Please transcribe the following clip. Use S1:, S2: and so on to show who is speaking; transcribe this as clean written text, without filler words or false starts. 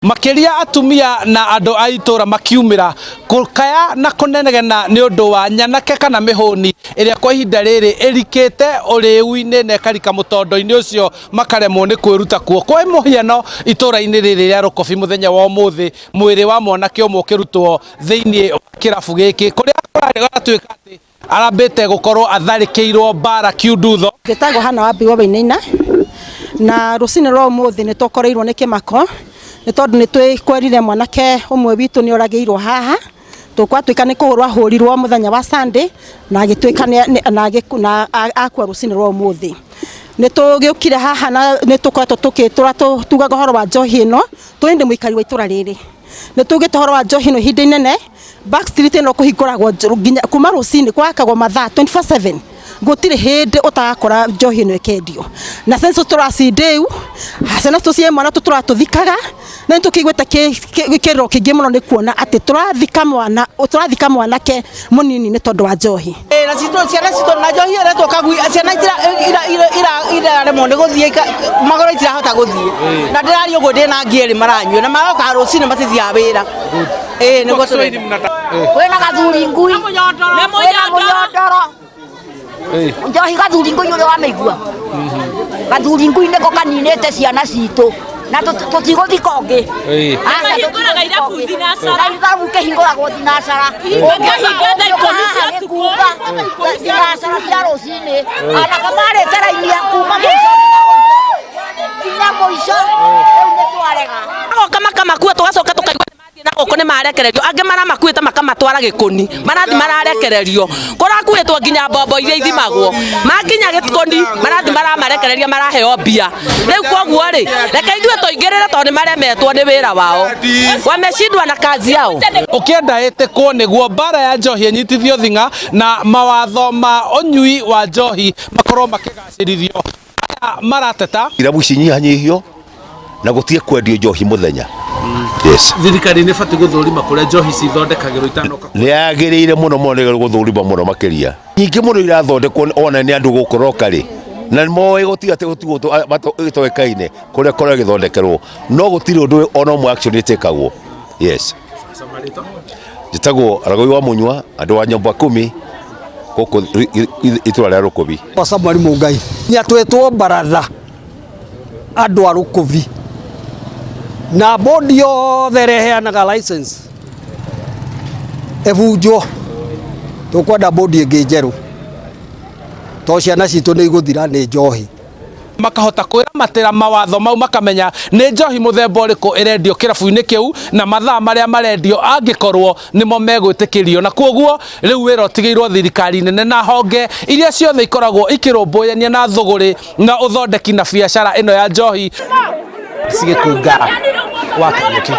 S1: makiria atumia na andu a itura makiumira kukaya na kunenegena ni undu wa nyanake kana mihuni iria kwa ihinda riri irikite uriu-ini na karika mutondo-ini ucio makaremwo ni kwiruta kuo. Kwa muhiano itura-ini riri ria Rukobi muthenya wa umuthi mwiri wa mwanake umwe ukirutwo thiini kirabu giki kuria aratuika ati arambite gukorwo atharikirwo bara kiundutho.
S2: Gitagwo hana wa biwa bainaina na rucini rwa umuthi ni tukoreirwo ni kimako ni tondu ni twikwerire mwanake umwe witu ni orageirwo haha tukwa twika ni kuhurwa hurirwo muthenya wa Sunday na agitwika na akwa rucini rwa umuthi ni tugiukire haha na ni tukwetwo tukitura tugaga horo wa njohi ino twende muikari wa itura riri ni tugite horo wa njohi ino hindi nene Backstreet no kuhinguragwo nginya kuma rucini kwakagwo mathaa 24/7 gutire hindi utakora njohi ino ikendio na senso turacindeu hasana tucie mwana tuturatuthikaga na tukigweta kiriro kingi muno ni kuona ati turathika mwanake munini ni tondu wa njohi
S3: na ciana cito na njohi ire tukagui ciana ira remwo ni guthie magoro itira hota guthie na ndirari ugo ndina ngieri maranywe na maroka rucini matithia wira ni gutwe
S4: wena gathuri ngui na munyondoro njohi gathuri ngui uri wameigua gathuri ngui niko kaninite ciana citu na tutiguthika ungi
S5: hinguraga irabu thinacara
S4: irabu kihinguragwo thinacara
S5: ungihinga ikoni cia tuko
S4: thinacara cia rucini ana kamare terainia kuma nginya muico ni twarega
S5: kama kuwa tugacoka tukaigua na goko ni marekererio ange maramakuite makamatwara gikoni marathi mararekererio kurakuitwo nginya mbombo iria ithimagwo makinya gikoni marathi maramarekereria maraheo mbia riu koguo ri reke ithuĩ tuingirire tondu maremetwo ni wira wao wameshindwa na kazi yao.
S1: Ukienda itikwo niguo bara ya njohi enyitithio thinga na mawatho ma unyui wa njohi makorwo makigacirithio marateta
S6: irabu cinyihanyihio na gutie kwendio njohi muthenya. Yes.
S1: Thirikari ni bati guthurima kuria njohi cithondekagirwo itanoka.
S6: Ni agirire muno monegero guthurima muno makiria. Nyingi muno irathondekwo ona ni andu gukoroka ri. Na moe gutia te gutugo itoekaine kuria kora githondekerwo. No gutire undu ona mo action itekagwo. Yes.
S1: Samarito.
S6: Jitagwo Aragoi wa Munywa andu wa nyumba 10 goko itura ria Rukobi.
S7: Kwa Samuel Mungai. Ni atwetwo baratha andu a Rukobi. Na bodi yothe reheanaga license ebunjwo tukwenda bodi ingi njeru to ciana citu ni iguthira ni njohi
S1: makahota kwiramatira mawatho mau makamenya ni njohi muthemba uriku irendio kirabu-ini kiu na mathaa maria marendio angikorwo nimo megwitikirio na koguo riu wira utigiirwo thirikari nene na honge iria ciothe ikoragwo ikirumbuithania na thuguri na uthondeki na biashara ino ya njohi sigikunga wa Kariuki.